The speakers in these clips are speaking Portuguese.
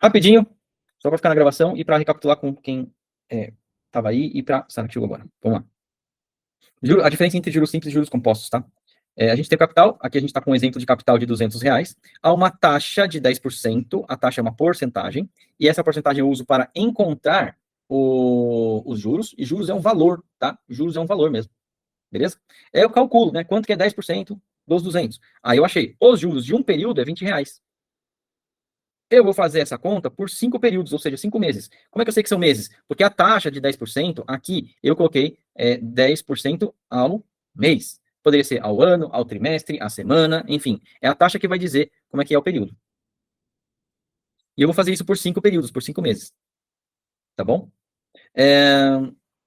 Rapidinho, só para ficar na gravação e para recapitular com quem estava aí e para Sara que chegou agora. Vamos lá. A diferença entre juros simples e juros compostos, tá? A gente tem o capital, aqui a gente está com um exemplo de capital de R$ 200, há uma taxa de 10%, a taxa é uma porcentagem, e essa porcentagem eu uso para encontrar os juros, e juros é um valor, tá? Juros é um valor mesmo, beleza? Eu calculo, né, quanto que é 10% dos 200. Aí eu achei, os juros de um período é R$ 20. Eu vou fazer essa conta por 5 períodos, ou seja, 5 meses. Como é que eu sei que são meses? Porque a taxa de 10%, aqui, eu coloquei 10% ao mês. Poderia ser ao ano, ao trimestre, à semana, enfim. É a taxa que vai dizer como é que é o período. E eu vou fazer isso por 5 períodos, por 5 meses. Tá bom?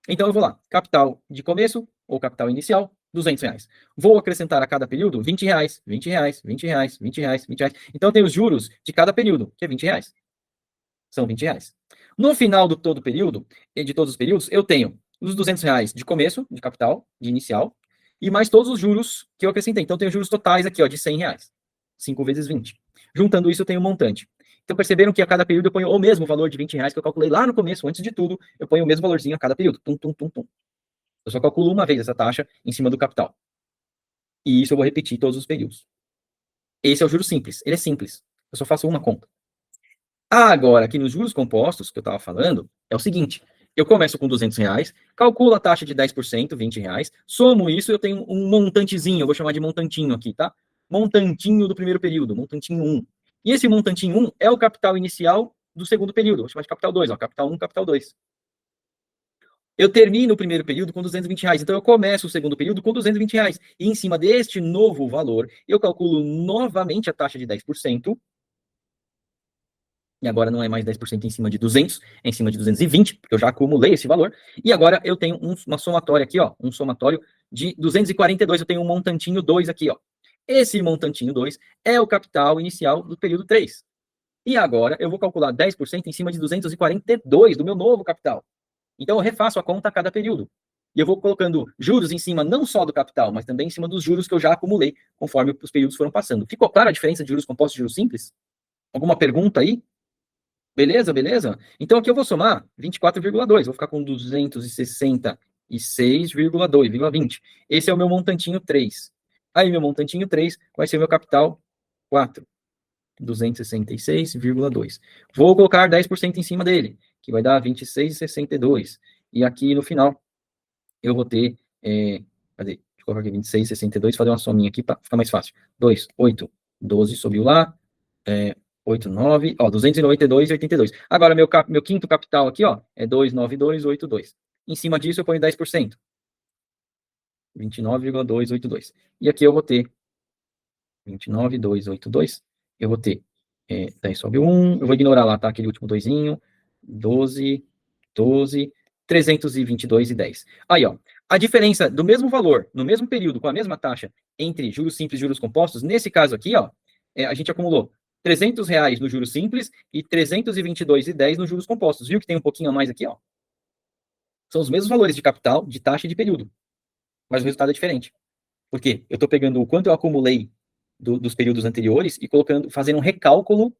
Então eu vou lá. Capital de começo, ou capital inicial, R$ 200. Vou acrescentar a cada período R$ 20, R$ 20, R$ 20, R$ 20, R$ 20. Então eu tenho os juros de cada período, que é R$ 20. São R$ 20. No final do todo período, de todos os períodos, eu tenho os R$ 200 de começo, de capital, de inicial, e mais todos os juros que eu acrescentei. Então, eu tenho juros totais aqui, ó, de R$ 100. 5 vezes 20. Juntando isso, eu tenho um montante. Então, perceberam que a cada período eu ponho o mesmo valor de R$ 20 que eu calculei lá no começo, antes de tudo, eu ponho o mesmo valorzinho a cada período. Tum, tum, tum, tum. Eu só calculo uma vez essa taxa em cima do capital. E isso eu vou repetir todos os períodos. Esse é o juro simples. Ele é simples. Eu só faço uma conta. Agora, aqui nos juros compostos, que eu estava falando, é o seguinte: eu começo com R$ 200, calculo a taxa de 10%, R$ 20, somo isso, eu tenho um montantezinho, eu vou chamar de montantinho aqui, tá? Montantinho do primeiro período, montantinho 1. E esse montantinho 1 é o capital inicial do segundo período, vou chamar de capital 2, ó, capital 1, capital 2. Eu termino o primeiro período com R$ 220, então eu começo o segundo período com R$ 220. E em cima deste novo valor, eu calculo novamente a taxa de 10%, e agora não é mais 10% em cima de 200, é em cima de 220, porque eu já acumulei esse valor, e agora eu tenho uma somatória aqui, ó, um somatório de 242, eu tenho um montantinho 2 aqui, ó. Esse montantinho 2 é o capital inicial do período 3. E agora eu vou calcular 10% em cima de 242 do meu novo capital. Então eu refaço a conta a cada período. E eu vou colocando juros em cima não só do capital, mas também em cima dos juros que eu já acumulei, conforme os períodos foram passando. Ficou clara a diferença de juros compostos e juros simples? Alguma pergunta aí? Beleza, beleza? Então aqui eu vou somar 24,2. Vou ficar com 266,2,20. Esse é o meu montantinho 3. Aí meu montantinho 3 vai ser o meu capital 4. 266,2. Vou colocar 10% em cima dele, que vai dar 26,62. E aqui no final eu vou ter... cadê? Deixa eu colocar aqui 26,62, fazer uma sominha aqui para ficar mais fácil. 2, 8, 12, subiu lá. 8, 9, ó, 292,82. Agora, meu quinto capital aqui, ó, é 292,82. Em cima disso, eu ponho 10%. 29,282. E aqui eu vou ter 29,282. Eu vou ter 10 sobre 1. Eu vou ignorar lá, tá? Aquele último doisinho. 12, 12, 322,10. Aí, ó. A diferença do mesmo valor, no mesmo período, com a mesma taxa, entre juros simples e juros compostos, nesse caso aqui, ó, a gente acumulou R$ 300 no juros simples e 322,10 nos juros compostos. Viu que tem um pouquinho a mais aqui, ó? São os mesmos valores de capital, de taxa e de período. Mas o resultado é diferente. Por quê? Eu estou pegando o quanto eu acumulei dos períodos anteriores e fazendo um recálculo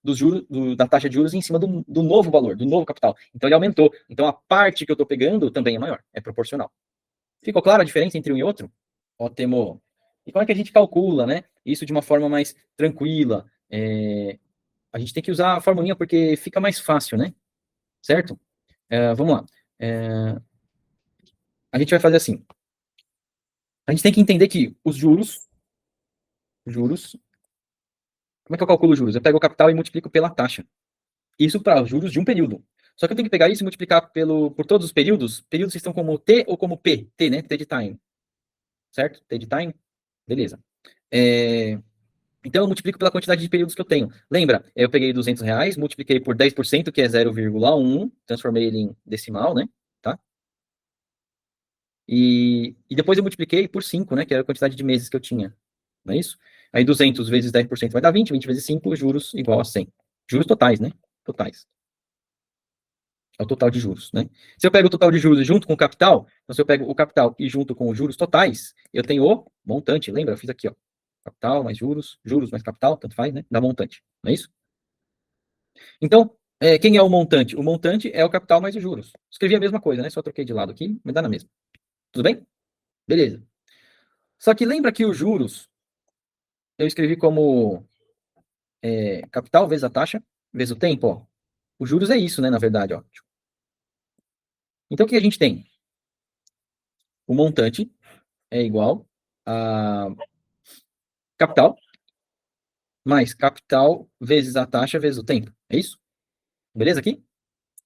dos juros, da taxa de juros em cima do novo valor, do novo capital. Então ele aumentou. Então a parte que eu estou pegando também é maior, é proporcional. Ficou clara a diferença entre um e outro? Ótimo. E como é que a gente calcula, né? Isso de uma forma mais tranquila? A gente tem que usar a formulinha porque fica mais fácil, né? Certo? Vamos lá. A gente vai fazer assim. A gente tem que entender que os juros, como é que eu calculo os juros? Eu pego o capital e multiplico pela taxa. Isso para os juros de um período. Só que eu tenho que pegar isso e multiplicar por todos os períodos. Períodos que estão como T ou como P. T, né? T de time. Certo? T de time. Beleza. Então, eu multiplico pela quantidade de períodos que eu tenho. Lembra, eu peguei R$ 200, multipliquei por 10%, que é 0,1, transformei ele em decimal, né? Tá? E depois eu multipliquei por 5, né? Que era a quantidade de meses que eu tinha. Não é isso? Aí 200 vezes 10% vai dar 20, 20 vezes 5, juros igual a 100. Juros totais, né? Totais. É o total de juros, né? Se eu pego o total de juros junto com o capital, então se eu pego o capital e junto com os juros totais, eu tenho o montante. Lembra? Eu fiz aqui, ó. Capital mais juros, juros mais capital, tanto faz, né? Dá montante. Não é isso? Então, quem é o montante? O montante é o capital mais os juros. Escrevi a mesma coisa, né? Só troquei de lado aqui, mas dá na mesma. Tudo bem? Beleza. Só que lembra que os juros eu escrevi como capital vezes a taxa vezes o tempo, ó. Os juros é isso, né? Na verdade, ó. Então, o que a gente tem? O montante é igual a capital mais capital vezes a taxa vezes o tempo. É isso? Beleza aqui?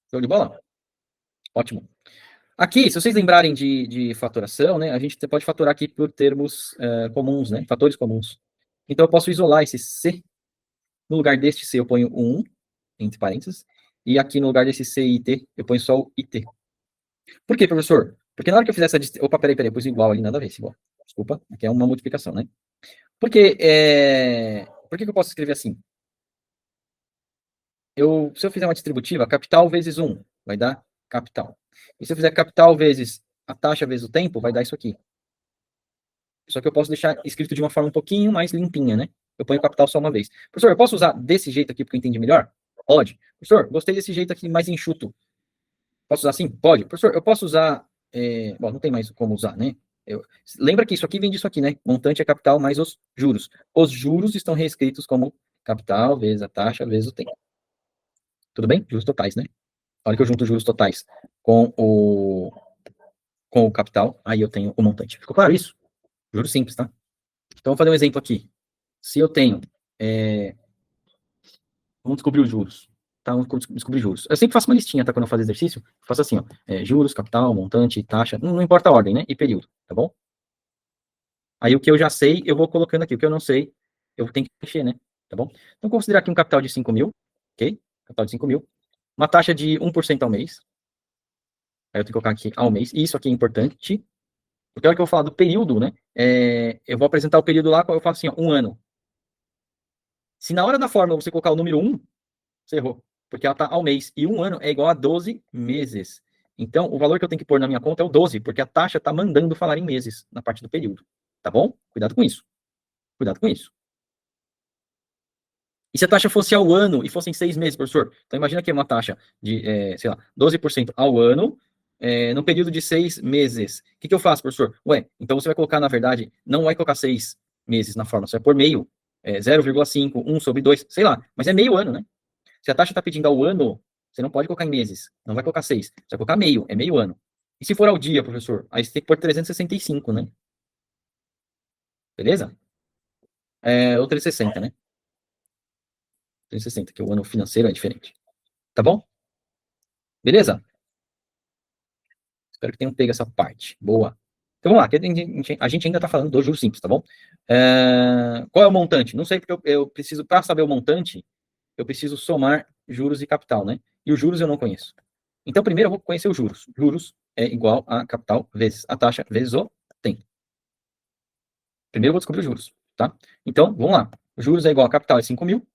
Show de bola? Ótimo. Aqui, se vocês lembrarem de fatoração, né, a gente pode fatorar aqui por termos comuns, né, fatores comuns. Então, eu posso isolar esse C. No lugar deste C, eu ponho o 1, entre parênteses. E aqui, no lugar desse C e IT, eu ponho só o IT. Por quê, professor? Porque na hora que eu fizer essa... Opa, peraí, eu pus igual ali, nada a ver, igual. Desculpa, aqui é uma multiplicação, né? Porque, por que eu posso escrever assim? Se eu fizer uma distributiva, capital vezes 1 vai dar capital. E se eu fizer capital vezes a taxa vezes o tempo, vai dar isso aqui. Só que eu posso deixar escrito de uma forma um pouquinho mais limpinha, né? Eu ponho capital só uma vez. Professor, eu posso usar desse jeito aqui porque eu entendi melhor? Pode. Professor, gostei desse jeito aqui mais enxuto. Posso usar assim? Pode. Professor, eu posso usar... Bom, não tem mais como usar, né? Lembra que isso aqui vem disso aqui, né? Montante é capital mais os juros. Os juros estão reescritos como capital vezes a taxa vezes o tempo. Tudo bem? Juros totais, né? A hora que eu junto os juros totais com o capital, aí eu tenho o montante. Ficou claro isso? Juros simples, tá? Então, vou fazer um exemplo aqui. Se eu tenho... vamos descobrir os juros. Tá? Vamos descobrir juros. Eu sempre faço uma listinha, tá? Quando eu faço exercício, eu faço assim, ó. Juros, capital, montante, taxa. Não importa a ordem, né? E período, tá bom? Aí o que eu já sei, eu vou colocando aqui. O que eu não sei, eu tenho que mexer, né? Tá bom? Então, considerar aqui um capital de 5 mil, ok? Capital de 5 mil. Uma taxa de 1% ao mês. Aí eu tenho que colocar aqui ao mês. E isso aqui é importante, porque a hora que eu vou falar do período, né? Eu vou apresentar o período lá, eu falo assim, ó, 1 ano. Se na hora da fórmula você colocar o número 1, você errou. Porque ela está ao mês. E 1 ano é igual a 12 meses. Então, o valor que eu tenho que pôr na minha conta é o 12, porque a taxa está mandando falar em meses na parte do período. Tá bom? Cuidado com isso. Cuidado com isso. E se a taxa fosse ao ano e fossem 6 meses, professor? Então, imagina que é uma taxa de, sei lá, 12% ao ano, no período de 6 meses. O que eu faço, professor? Ué, então você vai colocar, na verdade, não vai colocar 6 meses na fórmula, você vai pôr meio, 0,5, 1 sobre 2, sei lá, mas é meio ano, né? Se a taxa está pedindo ao ano, você não pode colocar em meses, não vai colocar 6, você vai colocar meio, é meio ano. E se for ao dia, professor? Aí você tem que pôr 365, né? Beleza? Ou 360, né? 360, que o ano financeiro é diferente. Tá bom? Beleza? Espero que tenham pego essa parte. Boa. Então vamos lá, que a gente ainda está falando do juros simples, tá bom? Qual é o montante? Não sei, porque eu preciso, para saber o montante, eu preciso somar juros e capital, né? E os juros eu não conheço. Então, primeiro eu vou conhecer os juros. Juros é igual a capital vezes a taxa vezes o tempo. Primeiro eu vou descobrir os juros, tá? Então, vamos lá. Os juros é igual a capital é 5 mil.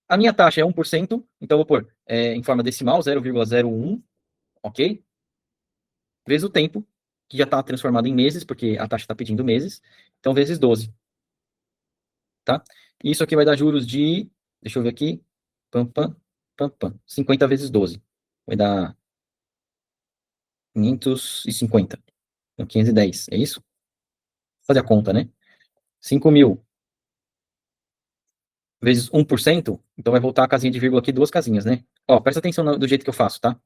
A minha taxa é 1%, então eu vou pôr em forma decimal, 0,01, ok? Vezes o tempo, que já está transformado em meses, porque a taxa está pedindo meses. Então, vezes 12. Tá? E isso aqui vai dar juros de, deixa eu ver aqui, 50 vezes 12. Vai dar 550. Então, 510, é isso? Vou fazer a conta, né? 5 mil vezes 1%, então vai voltar a casinha de vírgula aqui, duas casinhas, né? Ó, presta atenção do jeito que eu faço, tá?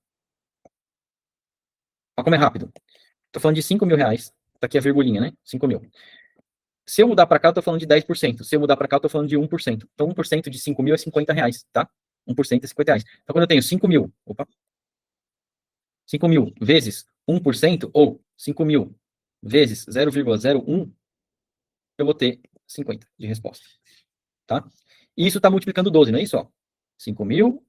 Ó como é rápido. Tô falando de 5 mil reais. Tá aqui a virgulinha, né? 5 mil. Se eu mudar para cá, eu tô falando de 10%. Se eu mudar para cá, eu tô falando de 1%. Então, 1% de 5 mil é 50 reais, tá? 1% é 50 reais. Então, quando eu tenho 5 mil, 5 mil vezes 1%, ou 5 mil vezes 0,01, eu vou ter 50 de resposta, tá? E isso está multiplicando 12, não é isso? Ó? 5 mil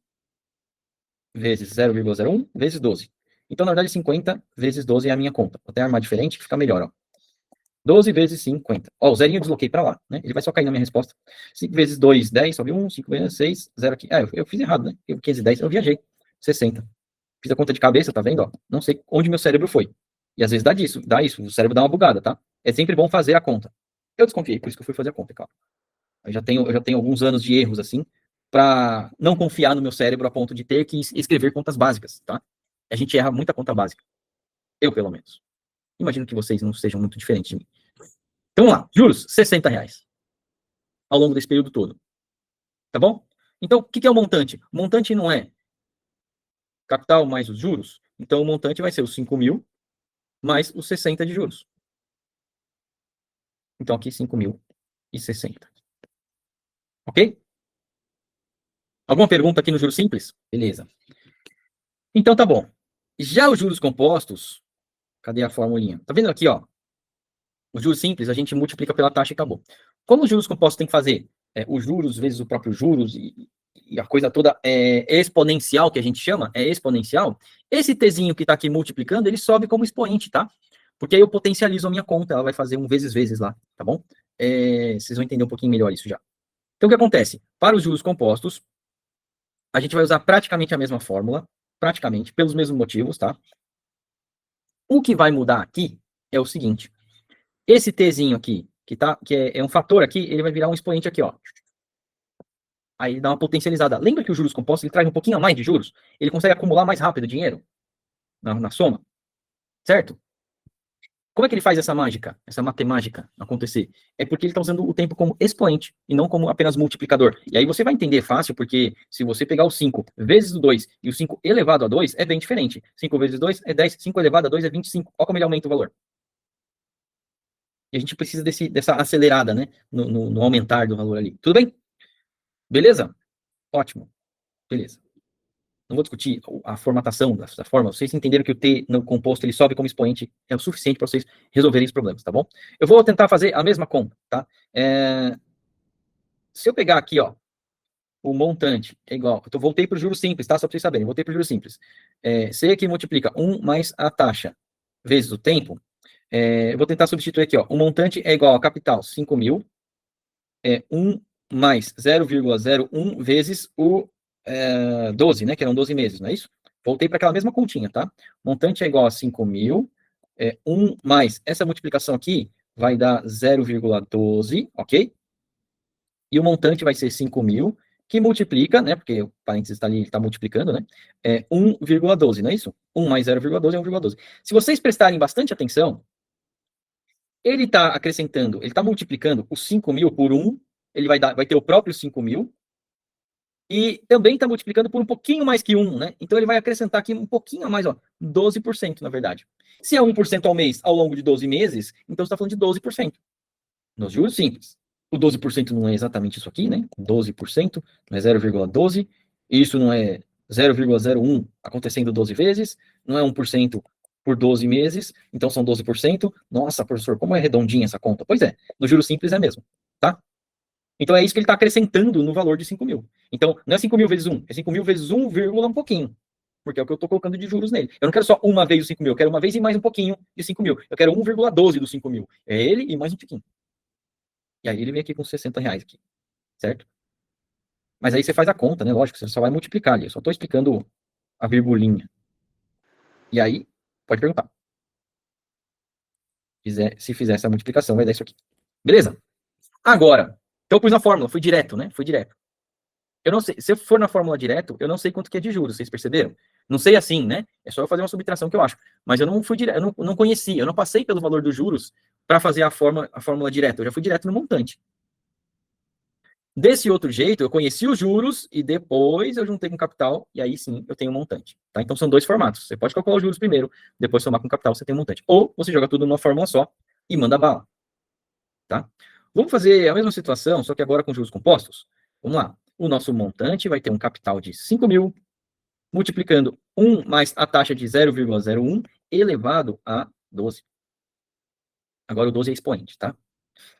vezes 0,01 vezes 12. Então, na verdade, 50 vezes 12 é a minha conta. Vou até armar diferente, que fica melhor, ó. 12 vezes 50. Ó, o zerinho eu desloquei para lá, né? Ele vai só cair na minha resposta. 5 vezes 2, 10, sobe 1. 5 vezes 6, 0 aqui. Eu fiz errado, né? 510, eu viajei. 60. Fiz a conta de cabeça, tá vendo? Ó? Não sei onde meu cérebro foi. E às vezes dá isso. O cérebro dá uma bugada, tá? É sempre bom fazer a conta. Eu desconfiei, por isso que eu fui fazer a conta, claro. Eu já tenho alguns anos de erros, assim. para não confiar no meu cérebro a ponto de ter que escrever contas básicas, tá? A gente erra muita conta básica. Eu, pelo menos. Imagino que vocês não sejam muito diferentes de mim. Então, vamos lá. Juros, R$60 ao longo desse período todo. Tá bom? Então, o que é o montante? O montante não é capital mais os juros. Então, o montante vai ser os 5.000 mais os 60 de juros. Então, aqui 5.060. Ok? Alguma pergunta aqui no juros simples? Beleza. Então, tá bom. Já os juros compostos, cadê a formulinha? Tá vendo aqui, ó? Os juros simples, a gente multiplica pela taxa e acabou. Como os juros compostos tem que fazer os juros vezes o próprio juros e a coisa toda é exponencial, que a gente chama, é exponencial, esse tzinho que está aqui multiplicando, ele sobe como expoente, tá? Porque aí eu potencializo a minha conta, ela vai fazer um vezes lá, tá bom? Vocês vão entender um pouquinho melhor isso já. Então, o que acontece? Para os juros compostos, a gente vai usar praticamente a mesma fórmula, praticamente, pelos mesmos motivos, tá? O que vai mudar aqui é o seguinte, esse tzinho aqui, que é um fator aqui, ele vai virar um expoente aqui, ó. Aí ele dá uma potencializada. Lembra que os juros compostos, ele traz um pouquinho a mais de juros? Ele consegue acumular mais rápido dinheiro na soma, certo? Como é que ele faz essa mágica, essa matemática acontecer? É porque ele está usando o tempo como expoente e não como apenas multiplicador. E aí você vai entender fácil, porque se você pegar o 5 vezes o 2 e o 5 elevado a 2, é bem diferente. 5 vezes 2 é 10, 5 elevado a 2 é 25. Olha como ele aumenta o valor. E a gente precisa dessa acelerada, né? No aumentar do valor ali. Tudo bem? Beleza? Ótimo. Beleza. Não vou discutir a formatação da forma. Vocês entenderam que o T no composto ele sobe como expoente, é o suficiente para vocês resolverem os problemas, tá bom? Eu vou tentar fazer a mesma conta, tá? Se eu pegar aqui, ó, o montante é igual. Eu voltei para o juros simples, tá? Só para vocês saberem. Voltei para o juros simples. C que multiplica 1 mais a taxa vezes o tempo. Eu vou tentar substituir aqui, ó. O montante é igual a capital 5.000, 1 mais 0,01 vezes o 12, né? Que eram 12 meses, não é isso? Voltei para aquela mesma continha, tá? Montante é igual a 5.000, 1 mais essa multiplicação aqui vai dar 0,12, ok? E o montante vai ser 5.000, que multiplica, né? Porque o parênteses está ali, está multiplicando, né? 1,12, não é isso? 1 mais 0,12 é 1,12. Se vocês prestarem bastante atenção, ele está acrescentando, ele está multiplicando o 5.000 por 1, ele vai ter o próprio 5.000, e também está multiplicando por um pouquinho mais que 1, né? Então ele vai acrescentar aqui um pouquinho a mais, ó, 12%, na verdade. Se é 1% ao mês ao longo de 12 meses, então você está falando de 12%. Nos juros simples. O 12% não é exatamente isso aqui, né? 12%, não é 0,12. Isso não é 0,01 acontecendo 12 vezes, não é 1% por 12 meses, então são 12%. Nossa, professor, como é redondinha essa conta? Pois é, no juros simples é mesmo, tá? Então é isso que ele está acrescentando no valor de 5.000. Então, não é 5.000 vezes 1, é 5.000 vezes 1, um pouquinho. Porque é o que eu estou colocando de juros nele. Eu não quero só uma vez os 5.000, eu quero uma vez e mais um pouquinho de 5.000. Eu quero 1,12 dos 5.000. É ele e mais um pouquinho. E aí ele vem aqui com R$60 aqui, certo? Mas aí você faz a conta, né? Lógico, você só vai multiplicar ali. Eu só estou explicando a virgulinha. E aí, pode perguntar. Se fizer essa multiplicação, vai dar isso aqui. Beleza? Agora, então eu pus na fórmula, fui direto, né? Fui direto. Eu não sei, se eu for na fórmula direto, eu não sei quanto que é de juros, vocês perceberam? Não sei assim, né? É só eu fazer uma subtração que eu acho. Mas eu não fui direto, eu não conheci, eu não passei pelo valor dos juros para fazer a fórmula direta. Eu já fui direto no montante. Desse outro jeito, eu conheci os juros e depois eu juntei com capital e aí sim eu tenho um montante. Tá? Então são dois formatos. Você pode calcular os juros primeiro, depois somar com capital, você tem um montante. Ou você joga tudo numa fórmula só e manda bala. Tá? Vamos fazer a mesma situação, só que agora com juros compostos? Vamos lá. O nosso montante vai ter um capital de 5.000, multiplicando 1 mais a taxa de 0,01 elevado a 12. Agora o 12 é expoente, tá?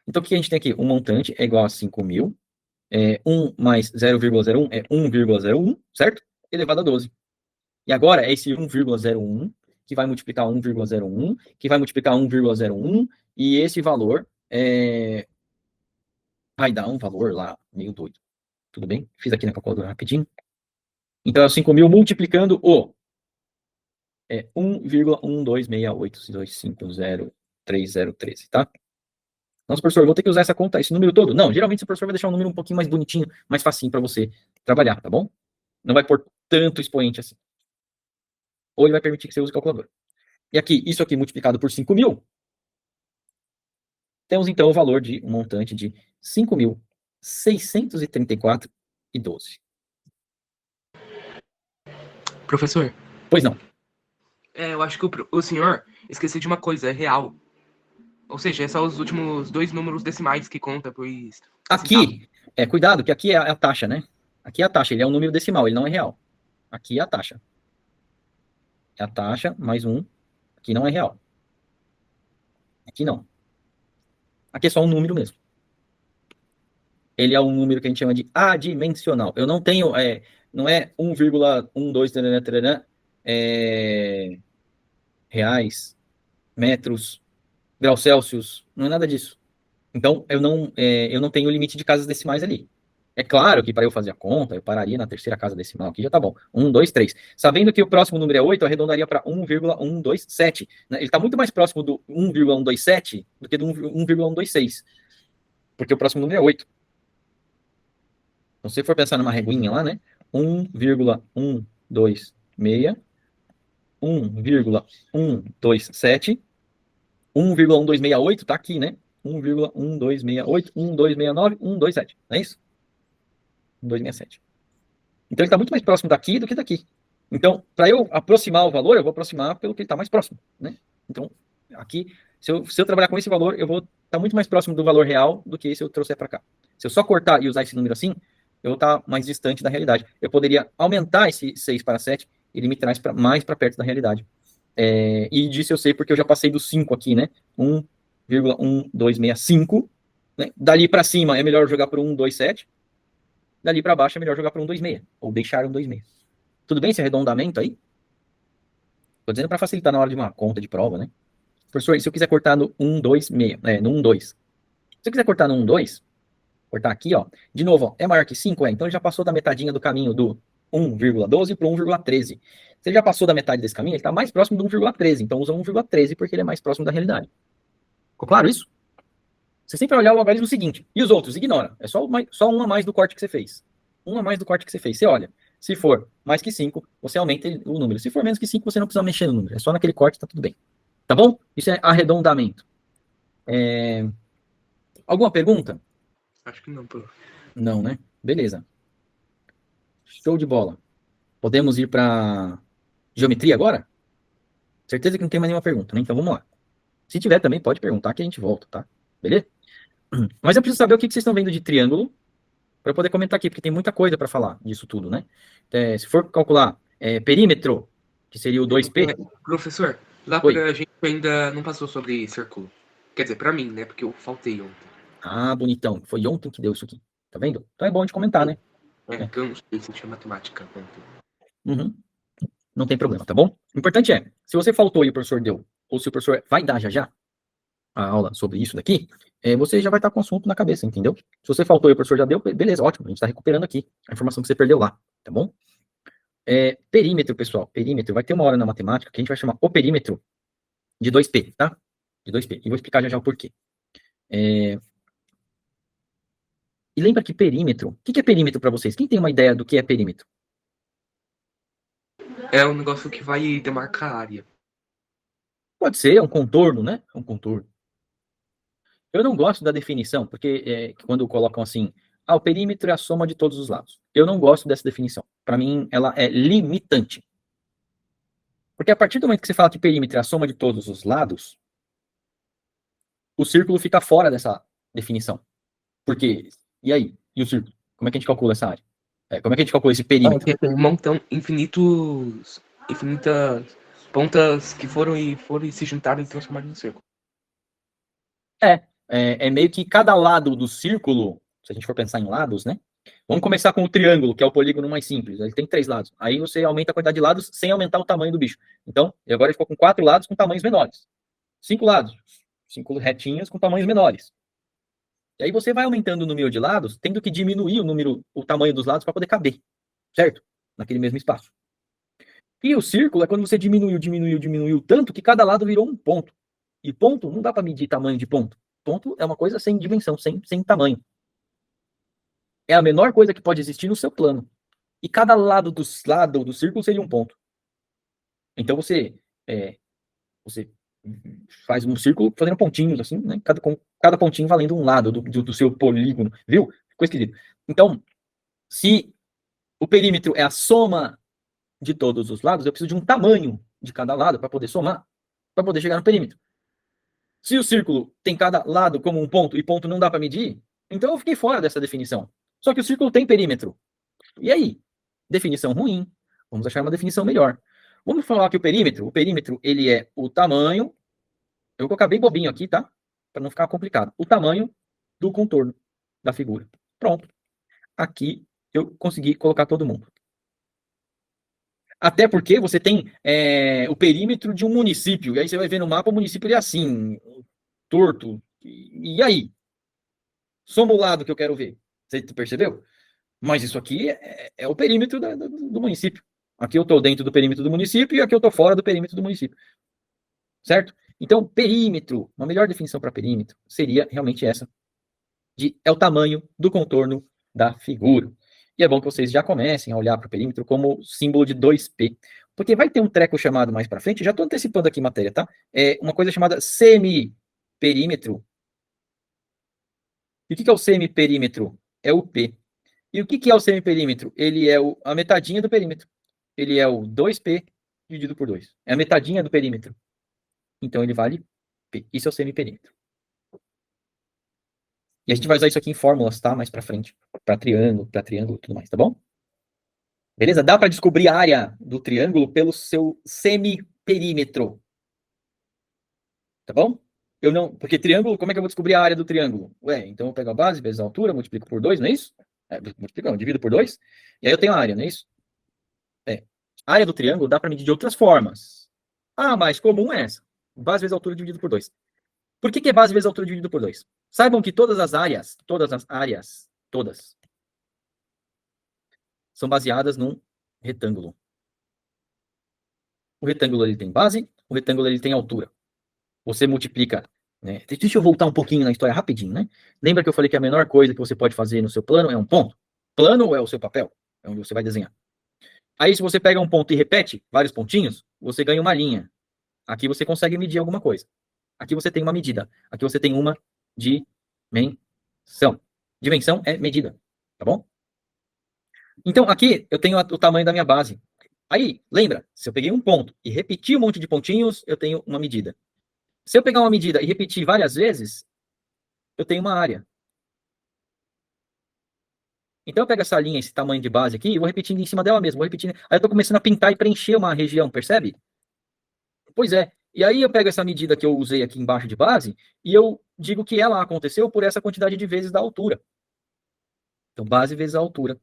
Então o que a gente tem aqui? O montante é igual a 5.000, 1 mais 0,01 é 1,01, certo? Elevado a 12. E agora é esse 1,01 que vai multiplicar 1,01, que vai multiplicar 1,01, e esse valor vai dar um valor lá meio doido. Tudo bem? Fiz aqui na calculadora rapidinho. Então é o 5.000 multiplicando o 1,12682503013, tá? Nossa, professor, eu vou ter que usar esse número todo? Não, geralmente o professor vai deixar um número um pouquinho mais bonitinho, mais facinho para você trabalhar, tá bom? Não vai pôr tanto expoente assim. Ou ele vai permitir que você use o calculador. E aqui, isso aqui multiplicado por 5.000, temos então o valor de um montante de 5.634,12. Professor, Pois não. eu acho que o senhor esqueceu de uma coisa, é real. Ou seja, é só os últimos 2 números decimais que conta, pois... Aqui, cuidado, que aqui é a taxa, né? Aqui é a taxa, ele é um número decimal, ele não é real. Aqui é a taxa. É a taxa mais um. Aqui não é real. Aqui não. Aqui é só um número mesmo. Ele é um número que a gente chama de adimensional. Eu não tenho, não é 1,12 reais, metros, graus Celsius, não é nada disso. Então, eu não tenho limite de casas decimais ali. É claro que para eu fazer a conta, eu pararia na terceira casa decimal, aqui já tá bom. 1, 2, 3. Sabendo que o próximo número é 8, eu arredondaria para 1,127. Né? Ele está muito mais próximo do 1,127 do que do 1,126. Porque o próximo número é 8. Então, se você for pensar numa reguinha lá, né? 1,126, 1,127, 1,1268 tá aqui, né? 1,1268, 1,269, 1,27. Não é isso? 1,267. Então ele está muito mais próximo daqui do que daqui. Então, para eu aproximar o valor, eu vou aproximar pelo que ele está mais próximo, né? Então, aqui, se eu trabalhar com esse valor, eu vou estar muito mais próximo do valor real do que se eu trouxer para cá. Se eu só cortar e usar esse número assim, eu vou estar mais distante da realidade. Eu poderia aumentar esse 6 para 7, ele me traz mais para perto da realidade. E disso eu sei porque eu já passei do 5 aqui, né? 1,1265. Né? Dali para cima é melhor jogar por 1,27. Dali para baixo é melhor jogar por 1,26. Ou deixar 1,26. Tudo bem esse arredondamento aí? Tô dizendo para facilitar na hora de uma conta de prova, né? Professor, se eu quiser cortar no 1,26, no 1,2. Se eu quiser cortar no 1,2, cortar aqui, ó. De novo, ó, é maior que 5? Então ele já passou da metadinha do caminho do 1,12 para 1,13. Se ele já passou da metade desse caminho, ele está mais próximo do 1,13. Então usa 1,13 porque ele é mais próximo da realidade. Ficou claro isso? Você sempre vai olhar o algarismo seguinte. E os outros? Ignora. É só um a mais do corte que você fez. Um a mais do corte que você fez. Você olha. Se for mais que 5, você aumenta o número. Se for menos que 5, você não precisa mexer no número. É só naquele corte, tá tudo bem. Tá bom? Isso é arredondamento. Alguma pergunta? Acho que não, prof. Não, né? Beleza. Show de bola. Podemos ir para geometria agora? Certeza que não tem mais nenhuma pergunta, né? Então vamos lá. Se tiver também, pode perguntar que a gente volta, tá? Beleza? Mas eu preciso saber o que vocês estão vendo de triângulo para poder comentar aqui, porque tem muita coisa para falar disso tudo, né? Se for calcular perímetro, que seria o 2P. Professor, lá pra gente ainda não passou sobre círculo. Quer dizer, pra mim, né? Porque eu faltei ontem. Ah, bonitão. Foi ontem que deu isso aqui. Tá vendo? Então é bom de comentar, né? Que eu não sei se tinha matemática ontem. Uhum. Não tem problema, tá bom? O importante é, se você faltou e o professor deu, ou se o professor vai dar já a aula sobre isso daqui, você já vai estar com o assunto na cabeça, entendeu? Se você faltou e o professor já deu, beleza, ótimo, a gente está recuperando aqui a informação que você perdeu lá, tá bom? Perímetro, pessoal, perímetro, vai ter uma hora na matemática que a gente vai chamar o perímetro de 2P, tá? De 2P, e vou explicar já o porquê. E lembra que perímetro, o que é perímetro para vocês? Quem tem uma ideia do que é perímetro? É um negócio que vai demarcar a área. Pode ser, é um contorno, né? É um contorno. Eu não gosto da definição, porque quando colocam assim, o perímetro é a soma de todos os lados. Eu não gosto dessa definição. Para mim, ela é limitante. Porque a partir do momento que você fala que perímetro é a soma de todos os lados, o círculo fica fora dessa definição. Porque, e aí? E o círculo? Como é que a gente calcula essa área? Como é que a gente calcula esse perímetro? Tem um montão, infinitas pontas que foram e se juntaram e transformaram em círculo. É meio que cada lado do círculo, se a gente for pensar em lados, né? Vamos começar com o triângulo, que é o polígono mais simples. Ele tem 3 lados. Aí você aumenta a quantidade de lados sem aumentar o tamanho do bicho. Então, agora ele ficou com 4 lados com tamanhos menores. 5 lados. 5 retinhas com tamanhos menores. E aí você vai aumentando o número de lados, tendo que diminuir o tamanho dos lados para poder caber. Certo? Naquele mesmo espaço. E o círculo é quando você diminuiu tanto que cada lado virou um ponto. E ponto, não dá para medir tamanho de ponto. ponto é uma coisa sem dimensão, sem tamanho. É a menor coisa que pode existir no seu plano. E cada lado do círculo seria um ponto. Então você faz um círculo fazendo pontinhos, assim, né? Cada pontinho valendo um lado do seu polígono, viu? Ficou esquisito. Então, se o perímetro é a soma de todos os lados, eu preciso de um tamanho de cada lado para poder somar, para poder chegar no perímetro. Se o círculo tem cada lado como um ponto e ponto não dá para medir, então eu fiquei fora dessa definição. Só que o círculo tem perímetro. E aí? Definição ruim. Vamos achar uma definição melhor. Vamos falar que o perímetro, ele é o tamanho, eu vou colocar bem bobinho aqui, tá? Para não ficar complicado. O tamanho do contorno da figura. Pronto. Aqui eu consegui colocar todo mundo. Até porque você tem o perímetro de um município, e aí você vai ver no mapa, o município ele é assim, torto. E aí? Soma o lado que eu quero ver. Você percebeu? Mas isso aqui é o perímetro do município. Aqui eu estou dentro do perímetro do município e aqui eu estou fora do perímetro do município. Certo? Então, perímetro, uma melhor definição para perímetro seria realmente essa. É o tamanho do contorno da figura. E é bom que vocês já comecem a olhar para o perímetro como símbolo de 2P. Porque vai ter um treco chamado mais para frente, já estou antecipando aqui matéria, tá? É uma coisa chamada semiperímetro. E o que é o semiperímetro? É o P. E o que é o semiperímetro? Ele é a metadinha do perímetro. Ele é o 2P dividido por 2. É a metadinha do perímetro. Então ele vale P. Isso é o semiperímetro. E a gente vai usar isso aqui em fórmulas, tá? Mais pra frente. Para triângulo e tudo mais, tá bom? Beleza? Dá para descobrir a área do triângulo pelo seu semiperímetro. Tá bom? Eu não, porque triângulo, como é que eu vou descobrir a área do triângulo? Ué, então eu pego a base vezes a altura, multiplico por 2, não é isso? Multiplico, não, divido por 2, e aí eu tenho a área, não é isso? A área do triângulo dá para medir de outras formas. A mais comum é essa. Base vezes a altura dividido por 2. Por que é base vezes a altura dividido por 2? Saibam que todas, são baseadas num retângulo. O retângulo ele tem base, o retângulo ele tem altura. Você multiplica, né? Deixa eu voltar um pouquinho na história rapidinho, né? Lembra que eu falei que a menor coisa que você pode fazer no seu plano é um ponto? Plano é o seu papel, é onde você vai desenhar. Aí se você pega um ponto e repete vários pontinhos, você ganha uma linha. Aqui você consegue medir alguma coisa. Aqui você tem uma medida. Aqui você tem uma dimensão. Dimensão é medida, tá bom? Então aqui eu tenho o tamanho da minha base. Aí, lembra, se eu peguei um ponto e repeti um monte de pontinhos, eu tenho uma medida. Se eu pegar uma medida e repetir várias vezes, eu tenho uma área. Então eu pego essa linha, esse tamanho de base aqui, e vou repetindo em cima dela mesmo, vou repetindo. Aí eu estou começando a pintar e preencher uma região, percebe? Pois é. E aí eu pego essa medida que eu usei aqui embaixo de base e eu digo que ela aconteceu por essa quantidade de vezes da altura. Então, base vezes a altura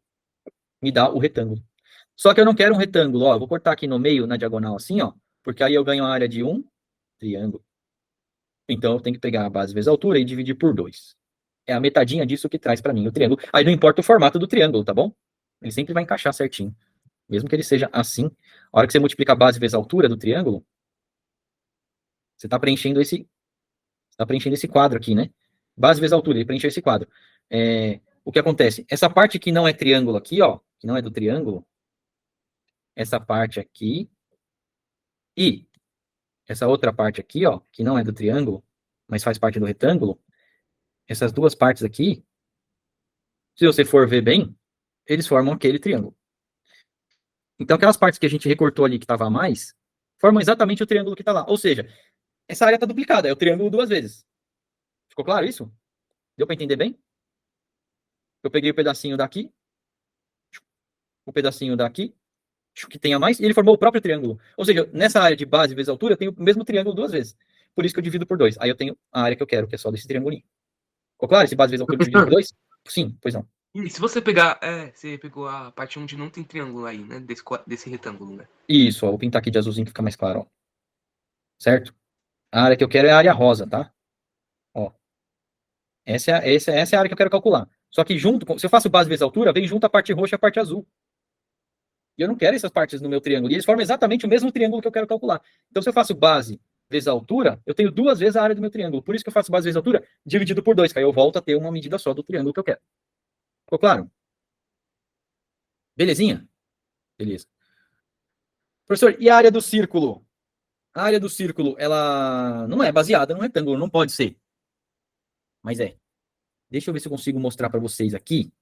me dá o retângulo. Só que eu não quero um retângulo, ó, eu vou cortar aqui no meio, na diagonal assim, ó, porque aí eu ganho a área de um triângulo. Então eu tenho que pegar a base vezes a altura e dividir por 2. É a metadinha disso que traz para mim o triângulo. Aí não importa o formato do triângulo, tá bom? Ele sempre vai encaixar certinho. Mesmo que ele seja assim, a hora que você multiplica a base vezes a altura do triângulo, você está preenchendo esse quadro aqui, né? Base vezes a altura, ele preencheu esse quadro. O que acontece? Essa parte que não é triângulo aqui, ó, que não é do triângulo, essa parte aqui e essa outra parte aqui, ó, que não é do triângulo, mas faz parte do retângulo, essas duas partes aqui, se você for ver bem, eles formam aquele triângulo. Então, aquelas partes que a gente recortou ali que estava a mais, formam exatamente o triângulo que está lá. Ou seja, essa área está duplicada, é o triângulo duas vezes. Ficou claro isso? Deu para entender bem? Eu peguei o pedacinho daqui, que tem a mais, e ele formou o próprio triângulo. Ou seja, nessa área de base vezes altura, eu tenho o mesmo triângulo duas vezes. Por isso que eu divido por 2. Aí eu tenho a área que eu quero, que é só desse triângulo. Ficou claro? Esse base vezes altura dividido por 2? Sim, pois não. E se você pegar. Você pegou a parte onde não tem triângulo aí, né? Desse retângulo, né? Isso, ó, vou pintar aqui de azulzinho que fica mais claro, ó. Certo? A área que eu quero é a área rosa, tá? Ó. Essa é a área que eu quero calcular. Só que junto, se eu faço base vezes altura, vem junto a parte roxa e a parte azul. E eu não quero essas partes no meu triângulo. E eles formam exatamente o mesmo triângulo que eu quero calcular. Então, se eu faço base vezes a altura, eu tenho 2 vezes a área do meu triângulo. Por isso que eu faço base vezes a altura dividido por 2, que aí eu volto a ter uma medida só do triângulo que eu quero. Ficou claro? Belezinha? Beleza. Professor, e a área do círculo? A área do círculo, ela não é baseada num retângulo, não pode ser. Mas é. Deixa eu ver se eu consigo mostrar para vocês aqui.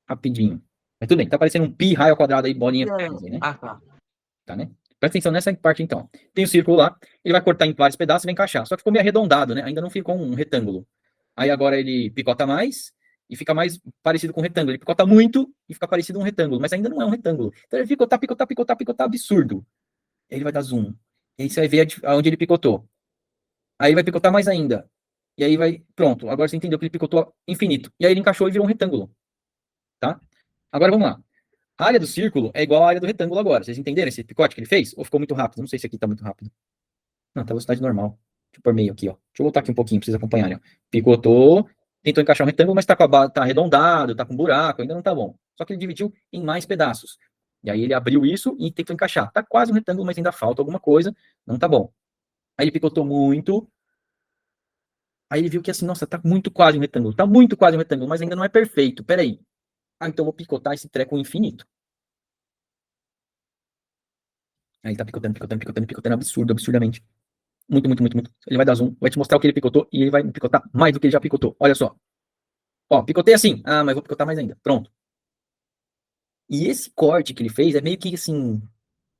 Rapidinho. Mas tudo bem, tá parecendo um pi raio ao quadrado aí, bolinha, né? Ah, tá. Tá, né? Presta atenção nessa parte, então. Tem o círculo lá, ele vai cortar em vários pedaços e vai encaixar. Só que ficou meio arredondado, né? Ainda não ficou um retângulo. Aí agora ele picota mais e fica mais parecido com um retângulo. Ele picota muito e fica parecido com um retângulo, mas ainda não é um retângulo. Então ele picotar, picotar, picotar, picotar, absurdo. Aí ele vai dar zoom. E aí você vai ver aonde ele picotou. Aí vai picotar mais ainda. E aí vai. Pronto, agora você entendeu que ele picotou infinito. E aí ele encaixou e virou um retângulo. Tá? Agora vamos lá. A área do círculo é igual à área do retângulo agora. Vocês entenderam esse picote que ele fez? Ou ficou muito rápido? Não sei se aqui tá muito rápido. Não, tá velocidade normal. Deixa eu pôr meio aqui, ó. Deixa eu voltar aqui um pouquinho pra vocês acompanharem. Ó. Picotou, tentou encaixar um retângulo, mas tá, tá arredondado, tá com buraco, ainda não tá bom. Só que ele dividiu em mais pedaços. E aí ele abriu isso e tentou encaixar. Tá quase um retângulo, mas ainda falta alguma coisa. Não tá bom. Aí ele picotou muito. Aí ele viu que assim, nossa, tá muito quase um retângulo. Tá muito quase um retângulo, mas ainda não é perfeito. Peraí. Ah, então eu vou picotar esse treco infinito. Aí ele tá picotando, picotando, picotando, picotando absurdo, absurdamente. Muito, muito, muito, muito. Ele vai dar zoom, vai te mostrar o que ele picotou e ele vai picotar mais do que ele já picotou. Olha só. Ó, picotei assim. Ah, mas vou picotar mais ainda. Pronto. E esse corte que ele fez é meio que assim,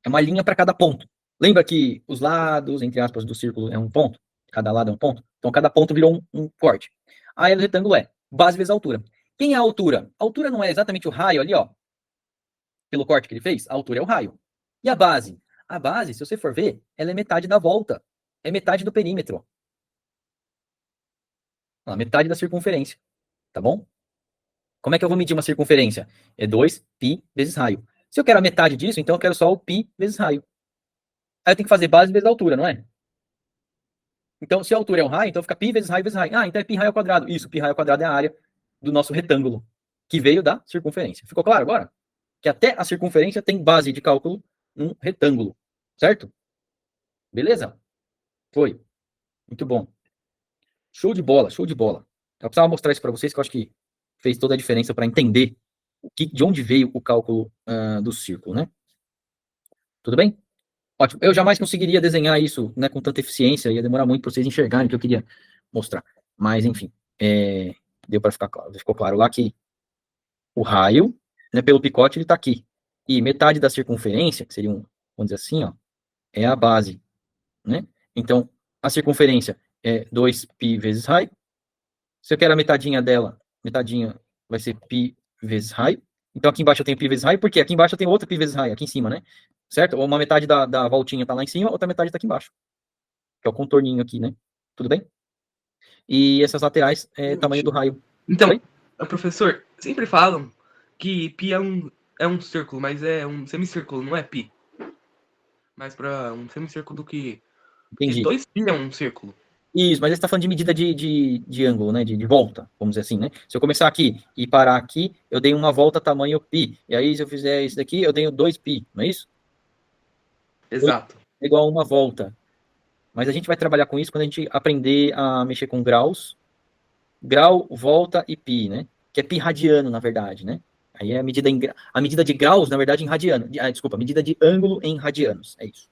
é uma linha para cada ponto. Lembra que os lados, entre aspas, do círculo é um ponto? Cada lado é um ponto? Então cada ponto virou um corte. A área do retângulo é base vezes altura. Quem é a altura? A altura não é exatamente o raio ali, ó. Pelo corte que ele fez, a altura é o raio. E a base? A base, se você for ver, ela é metade da volta. É metade do perímetro. A metade da circunferência. Tá bom? Como é que eu vou medir uma circunferência? É 2π vezes raio. Se eu quero a metade disso, então eu quero só o π vezes raio. Aí eu tenho que fazer base vezes altura, não é? Então, se a altura é um raio, então fica π vezes raio vezes raio. Ah, então é π raio ao quadrado. Isso, π raio ao quadrado é a área do nosso retângulo, que veio da circunferência. Ficou claro agora? Que até a circunferência tem base de cálculo num retângulo. Certo? Beleza? Foi. Muito bom. Show de bola, show de bola. Eu precisava mostrar isso para vocês, que eu acho que fez toda a diferença para entender de onde veio o cálculo do círculo, né? Tudo bem? Ótimo. Eu jamais conseguiria desenhar isso, né, com tanta eficiência, ia demorar muito para vocês enxergarem o que eu queria mostrar. Mas, enfim, deu para ficar claro. Ficou claro lá que o raio, né, pelo picote, ele está aqui. E metade da circunferência, que seria vamos dizer assim, ó, é a base, né? Então, a circunferência é 2π vezes raio. Se eu quero a metadinha dela, metadinha vai ser π vezes raio. Então aqui embaixo eu tenho π vezes raio, porque aqui embaixo eu tenho outra π vezes raio, aqui em cima, né? Certo? Uma metade da voltinha está lá em cima, outra metade está aqui embaixo. Que é o contorninho aqui, né? Tudo bem? E essas laterais é tamanho do raio. Então, professor, sempre falam que π é um círculo, mas é um semicírculo, não é π. Mas para um semicírculo que... Porque Entendi. 2π é um círculo. Isso, mas ele está falando de medida de ângulo, né? De volta, vamos dizer assim, né? Se eu começar aqui e parar aqui, eu dei uma volta tamanho π. E aí, se eu fizer isso daqui, eu tenho 2π, não é isso? Exato. É igual a uma volta. Mas a gente vai trabalhar com isso quando a gente aprender a mexer com graus. Grau, volta e π, né? Que é π radiano, na verdade, né? Aí é a medida de graus, na verdade, em radiano. Desculpa, a medida de ângulo em radianos. É isso.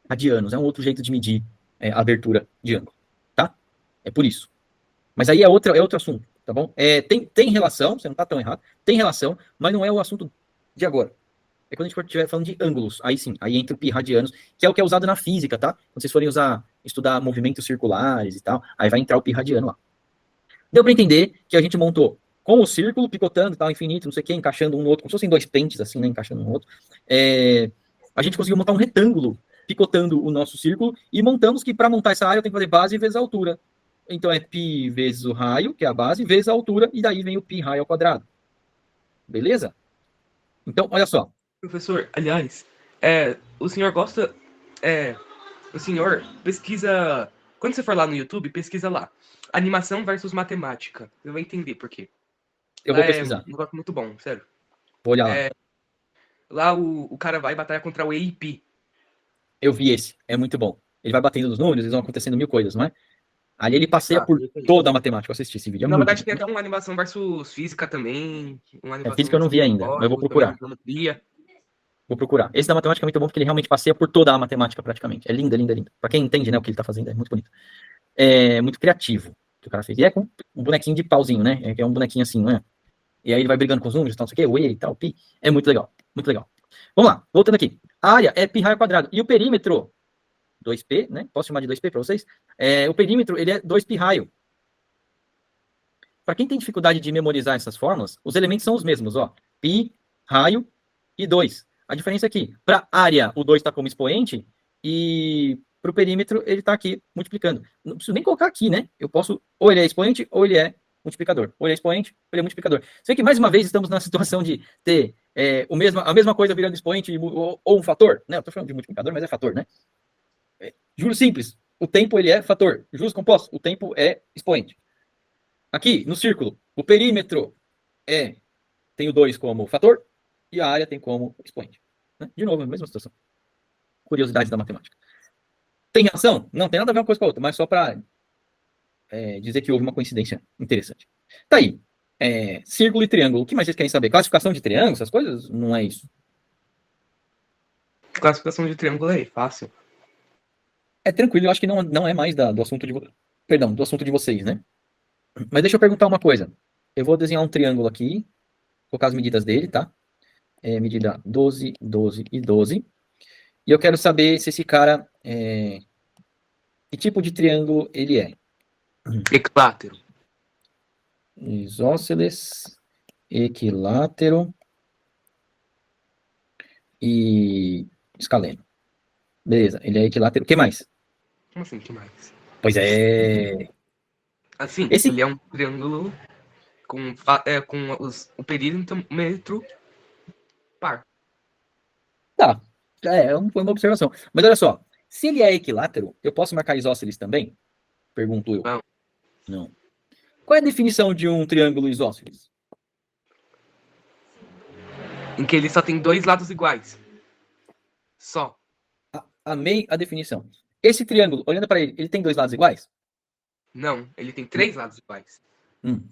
Radianos é um outro jeito de medir a abertura de ângulo, tá? É por isso. Mas aí é outro assunto, tá bom? Tem relação, você não tá tão errado, tem relação, mas não é o assunto de agora. É quando a gente estiver falando de ângulos, aí sim, aí entra o pi radianos, que é o que é usado na física, tá? Quando vocês forem estudar movimentos circulares e tal, aí vai entrar o pi radiano lá. Deu para entender que a gente montou com o círculo, picotando, tal, infinito, não sei o que, encaixando um no outro, como se fossem dois pentes, assim, né, encaixando um no outro. A gente conseguiu montar um retângulo, picotando o nosso círculo, e montamos que para montar essa área eu tenho que fazer base vezes a altura. Então é π vezes o raio, que é a base, vezes a altura, e daí vem o π raio ao quadrado. Beleza? Então, olha só. Professor, aliás, o senhor gosta... o senhor pesquisa... Quando você for lá no YouTube, pesquisa lá. Animação versus matemática. Você vai entender por quê. Eu Lá vou pesquisar. um negócio muito bom, sério. Vou olhar lá. Lá o cara vai batalhar contra o EIP. Eu vi esse, é muito bom. Ele vai batendo nos números, vão acontecendo mil coisas, não é? Ali ele passeia por toda a matemática. Eu assisti esse vídeo, é Na muito verdade, tem bom. até uma animação versus física também. Uma animação Física eu não vi versus ainda, mas eu vou código, também, procurar. geometria. Vou procurar. Esse da matemática é muito bom porque ele realmente passeia por toda a matemática, praticamente. É linda, linda, linda. Pra quem entende, né, o que ele tá fazendo, é muito bonito. É muito criativo o que o cara fez. E é com um bonequinho de pauzinho, né? É um bonequinho assim, né? E aí ele vai brigando com os números, tal, não sei o quê, o E e tal, pi. É muito legal, muito legal. Vamos lá, voltando aqui. A área é π raio ao quadrado. E o perímetro, 2p, né? Posso chamar de 2p para vocês? O perímetro, ele é 2π raio. Para quem tem dificuldade de memorizar essas fórmulas, os elementos são os mesmos, ó. Π, raio e 2. A diferença é que, para área, o 2 está como expoente, e para o perímetro, ele está aqui multiplicando. Não preciso nem colocar aqui, né? Eu posso, ou ele é expoente, ou ele é multiplicador. Ou ele é expoente, ou ele é multiplicador. Sei que, mais uma vez, estamos na situação de ter a mesma coisa virando expoente ou um fator, né? Eu estou falando de multiplicador, mas é fator, né? Juros simples, o tempo ele é fator. Juros compostos, o tempo é expoente. Aqui, no círculo, o perímetro tem o 2 como fator e a área tem como expoente. Né? De novo, a mesma situação. Curiosidades da matemática. Tem reação? Não, tem nada a ver uma coisa com a outra, mas só para dizer que houve uma coincidência interessante. Tá aí. Círculo e triângulo. O que mais vocês querem saber? Classificação de triângulo, essas coisas? Não é isso. Classificação de triângulo aí, fácil. É tranquilo, eu acho que não é mais do assunto perdão, do assunto de vocês, né? Mas deixa eu perguntar uma coisa. Eu vou desenhar um triângulo aqui, colocar as medidas dele, tá? Medida 12, 12 e 12. E eu quero saber se esse cara, que tipo de triângulo ele é. Equilátero. Isósceles, equilátero e escaleno. Beleza, ele é equilátero. O que mais? Como assim, que mais? Pois é. Assim, Esse. ele é um triângulo com o perímetro par. Tá. Foi uma observação. Mas olha só. Se ele é equilátero, eu posso marcar isósceles também? Pergunto eu. Não. Não. Qual é a definição de um triângulo isósceles? Em que ele só tem dois lados iguais. Só. Amei a definição. Esse triângulo, olhando para ele, ele tem dois lados iguais? Não, ele tem três lados iguais. Hum.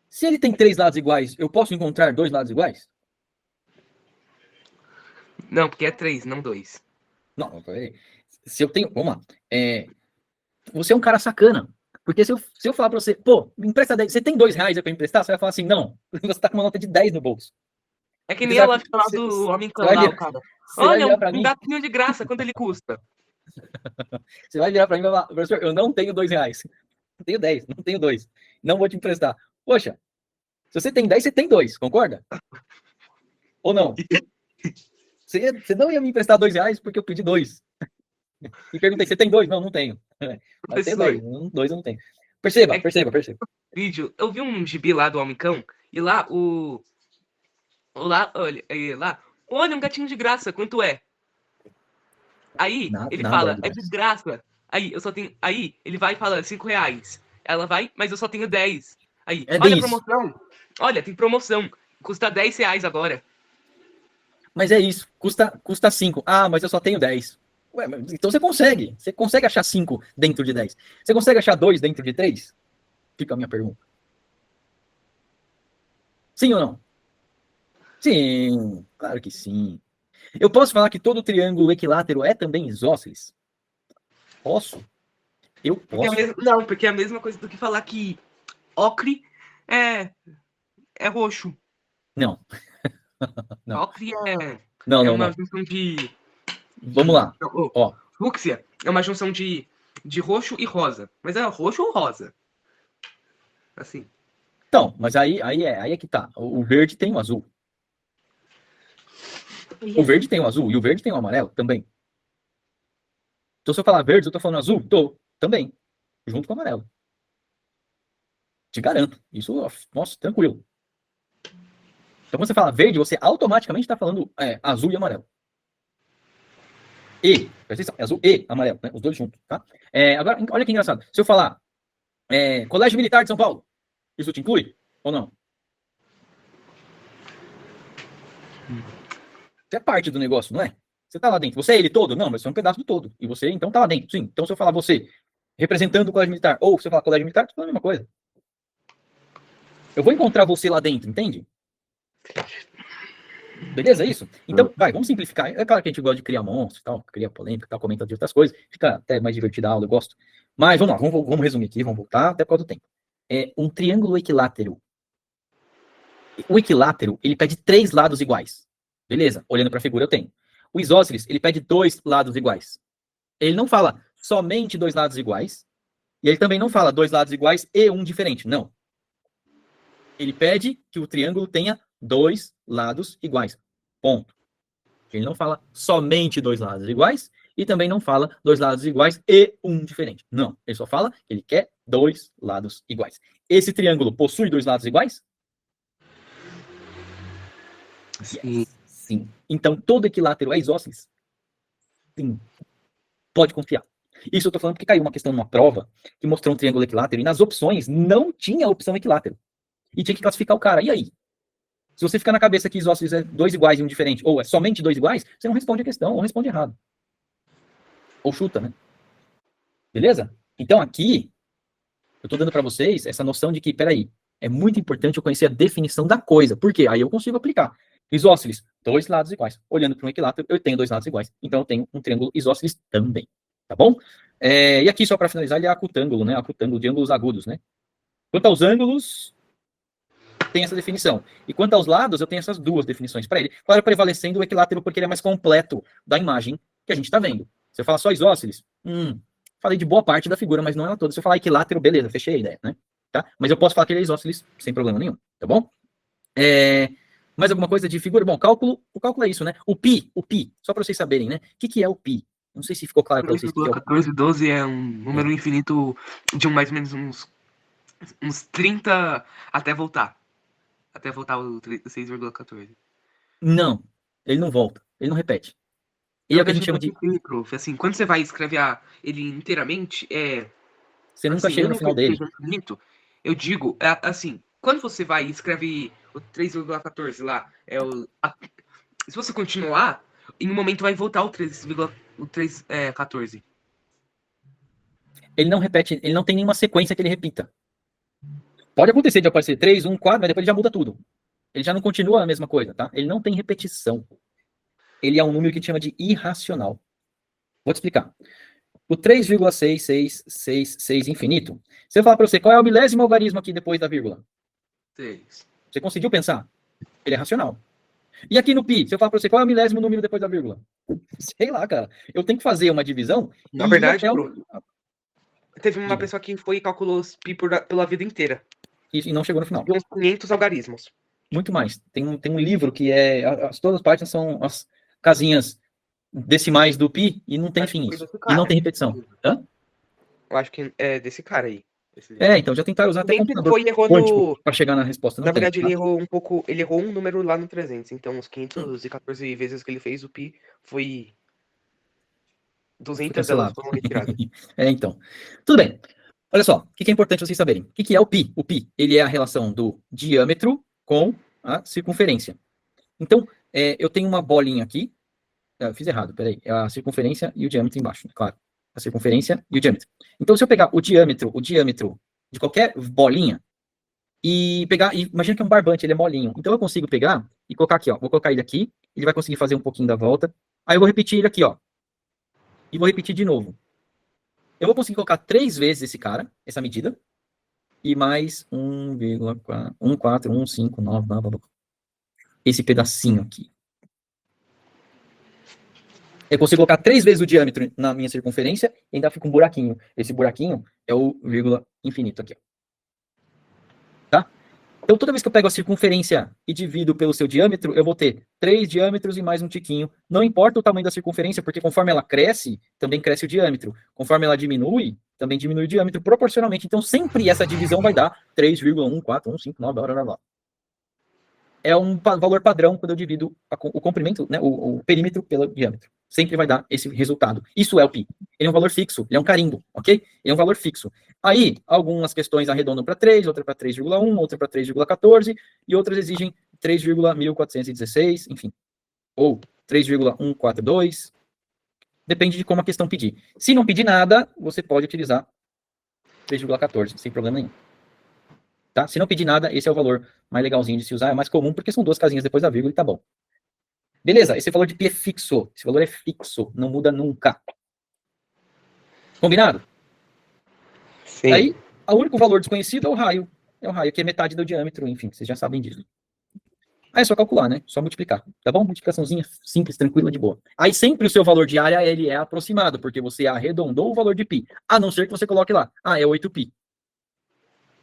Se ele tem três lados iguais, eu posso encontrar dois lados iguais? Não, porque é três, não dois. Não, peraí. Se eu tenho. Vamos lá. Você é um cara sacana. Porque se eu falar pra você, pô, me empresta 10, você tem R$ 2 aí pra me emprestar? Você vai falar assim, não. Você tá com uma nota de 10 no bolso. É que nem Você a vai, loja lá você, do Homem você vai Canal, virar, cara. você vai Olha, virar pra um mim. gatinho de graça, quanto ele custa? Você vai virar pra mim e vai falar, professor, eu não tenho R$ 2. Eu tenho 10, não tenho 2. Não vou te emprestar. Poxa, se você tem 10, você tem 2, concorda? Ou não? Você não ia me emprestar R$ 2 porque eu pedi 2. E perguntei, você tem 2? Não, não tenho. Mas tenho 10. 2 eu não tenho. Perceba. Vídeo, eu vi um gibi lá do Homem Cão, e lá olha um gatinho de graça, quanto é? Aí ele Nada é fala, de é de graça. graça. Aí eu só tenho. Aí ele vai e fala R$ 5. Ela vai, mas eu só tenho 10. Aí, É olha a bem isso. promoção. Olha, tem promoção. Custa R$ 10 agora. Mas é isso. Custa 5. Ah, mas eu só tenho 10. Ué, então você consegue. Você consegue achar 5 dentro de 10. Você consegue achar 2 dentro de 3? Fica a minha pergunta. Sim ou não? Sim, claro que sim. Eu posso falar que todo triângulo equilátero é também isósceles? Posso? Eu Porque posso. não, porque é a mesma coisa do que falar que ocre é roxo. Não. Não. Ocre Não, é não, uma não. junção de. Vamos lá. Ó, Fúcsia é uma junção de roxo e rosa. Mas é roxo ou rosa? Assim. então, mas aí é que tá. O verde tem o azul. O verde tem o azul e o verde tem o amarelo também. Então, se eu falar verde, eu tô falando azul? Tô. Também. Junto com o amarelo. Te garanto. Isso, nossa, tranquilo. Então, quando você fala verde, você automaticamente está falando azul e amarelo. Presta atenção, é azul e amarelo, né? Os dois juntos, tá? Agora, olha que engraçado. Se eu falar Colégio Militar de São Paulo, isso te inclui ou não? Você é parte do negócio, não é? Você tá lá dentro. Você é ele todo? Não, mas você é um pedaço do todo. E você, então, tá lá dentro. Sim. Então, se eu falar você representando o colégio militar, ou se eu falar colégio militar, tô falando a mesma coisa. Eu vou encontrar você lá dentro, entende? Beleza, é isso? Então, vai, vamos simplificar. É claro que a gente gosta de criar monstros, tal, criar polêmica, tal, comenta de outras coisas. Fica até mais divertida a aula, eu gosto. Mas vamos lá, vamos resumir aqui, vamos voltar até por causa do tempo. É um triângulo equilátero. O equilátero, ele pede 3 lados iguais. Beleza, olhando para a figura eu tenho. O isósceles, ele pede 2 lados iguais. Ele não fala somente 2 lados iguais, e ele também não fala 2 lados iguais e um diferente. Não. Ele pede que o triângulo tenha 2 lados iguais. Ponto. Ele não fala somente 2 lados iguais e também não fala 2 lados iguais e um diferente. Não. Ele só fala que ele quer 2 lados iguais. Esse triângulo possui 2 lados iguais? Sim. Yes. Sim. Então, todo equilátero é isósceles? Sim. Pode confiar. Isso eu tô falando porque caiu uma questão numa prova que mostrou um triângulo equilátero e nas opções não tinha a opção equilátero. E tinha que classificar o cara. E aí? Se você ficar na cabeça que isósceles é 2 iguais e um diferente, ou é somente 2 iguais, você não responde a questão, ou responde errado. Ou chuta, né? Beleza? Então aqui, eu tô dando para vocês essa noção de que, peraí, é muito importante eu conhecer a definição da coisa. Por quê? Aí eu consigo aplicar. Isósceles, 2 lados iguais. Olhando para um equilátero, eu tenho 2 lados iguais. Então eu tenho um triângulo isósceles também. Tá bom? E aqui, só para finalizar, ele é acutângulo, né? Acutângulo de ângulos agudos, né? Quanto aos ângulos, tem essa definição. E quanto aos lados, eu tenho essas duas definições para ele. Claro, prevalecendo o equilátero porque ele é mais completo da imagem que a gente está vendo. Se eu falar só isósceles, falei de boa parte da figura, mas não ela toda. Se eu falar equilátero, beleza, fechei a ideia, né? Tá? Mas eu posso falar que ele é isósceles sem problema nenhum, tá bom? Mais alguma coisa de figura? Bom, o cálculo é isso, né? O pi, só para vocês saberem, né? O que é o pi? Não sei se ficou claro para vocês. 1412 é um número infinito de mais ou menos uns 30 até voltar. Até voltar o 6,14. Não, ele não volta, ele não repete. Ele é o que a gente chama de... Prof. Assim, quando você vai escrever ele inteiramente, Você nunca chega no final dele. Infinito, eu digo, assim, quando você vai e escreve o 3,14 lá, se você continuar, em um momento vai voltar o 3,14. Ele não repete, ele não tem nenhuma sequência que ele repita. Pode acontecer de aparecer 3, 1, 4, mas depois ele já muda tudo. Ele já não continua a mesma coisa, tá? Ele não tem repetição. Ele é um número que a gente chama de irracional. Vou te explicar. O 3,6666 infinito, se eu falar para você qual é o milésimo algarismo aqui depois da vírgula, 6. Você conseguiu pensar? Ele é racional. E aqui no pi, se eu falar para você qual é o milésimo número depois da vírgula? Sei lá, cara. Eu tenho que fazer uma divisão. Na verdade, teve uma pessoa que foi e calculou os pi pela vida inteira. E não chegou no final. E uns 500 algarismos. Muito mais. Tem um livro que todas as páginas são as casinhas decimais do pi e não tem fim isso. E não tem repetição. Hã? Eu acho que é desse cara aí. Então já tentaram usar até computador quântico para chegar na resposta. Não na verdade, tem, ele errou um pouco. Ele errou um número lá no 300. Então, os 514 vezes que ele fez, o pi foi 200 delas foram retiradas. Então. Tudo bem. Olha só, o que é importante vocês saberem? O que é o pi? O pi, ele é a relação do diâmetro com a circunferência. Então, eu tenho uma bolinha aqui. Eu fiz errado, peraí. É a circunferência e o diâmetro embaixo, claro. A circunferência e o diâmetro. Então, se eu pegar o diâmetro de qualquer bolinha e pegar, imagina que é um barbante, ele é molinho. Então, eu consigo pegar e colocar aqui, ó. Vou colocar ele aqui, ele vai conseguir fazer um pouquinho da volta. Aí eu vou repetir ele aqui, ó. E vou repetir de novo. Eu vou conseguir colocar 3 vezes esse cara, essa medida, e mais 1,41599. Esse pedacinho aqui. Eu consigo colocar 3 vezes o diâmetro na minha circunferência e ainda fica um buraquinho. Esse buraquinho é o vírgula infinito aqui. Tá? Então, toda vez que eu pego a circunferência e divido pelo seu diâmetro, eu vou ter 3 diâmetros e mais um tiquinho. Não importa o tamanho da circunferência, porque conforme ela cresce, também cresce o diâmetro. Conforme ela diminui, também diminui o diâmetro proporcionalmente. Então, sempre essa divisão vai dar 3,14159, blá, blá, blá, blá. É um valor padrão quando eu divido o comprimento, né, o perímetro pelo diâmetro. Sempre vai dar esse resultado. Isso é o pi. Ele é um valor fixo, ele é um carimbo, ok? Ele é um valor fixo. Aí, algumas questões arredondam para 3, outra para 3,1, outra para 3,14, e outras exigem 3,1416, enfim. Ou 3,142. Depende de como a questão pedir. Se não pedir nada, você pode utilizar 3,14, sem problema nenhum. Tá? Se não pedir nada, esse é o valor mais legalzinho de se usar, é mais comum, porque são 2 casinhas depois da vírgula e tá bom. Beleza, esse valor de π é fixo. Esse valor é fixo, não muda nunca. Combinado? Sim. Aí, o único valor desconhecido é o raio. É o raio, que é metade do diâmetro, enfim, vocês já sabem disso. Aí é só calcular, né? Só multiplicar, tá bom? Multiplicaçãozinha simples, tranquila, de boa. Aí sempre o seu valor de área, ele é aproximado, porque você arredondou o valor de π. A não ser que você coloque lá, é 8π.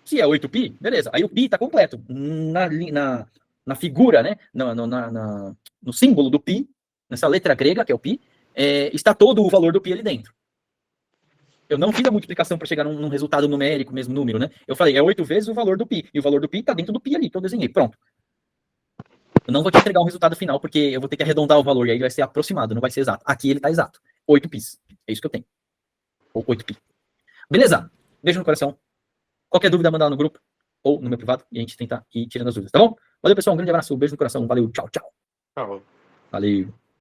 Se é 8π, beleza. Aí o π está completo. Na figura, né? No símbolo do π, nessa letra grega, que é o π, está todo o valor do π ali dentro. Eu não fiz a multiplicação para chegar num resultado numérico, mesmo número, né? Eu falei, é 8 vezes o valor do π. E o valor do π está dentro do π ali, que eu desenhei. Pronto. Eu não vou te entregar um resultado final, porque eu vou ter que arredondar o valor, e aí vai ser aproximado, não vai ser exato. Aqui ele está exato. 8π. É isso que eu tenho. Ou 8π. Beleza? Beijo no coração. Qualquer dúvida, mandar no grupo ou no meu privado e a gente tenta ir tirando as dúvidas, tá bom? Valeu, pessoal. Um grande abraço. Beijo no coração. Valeu. Tchau, tchau. Tá bom. Valeu.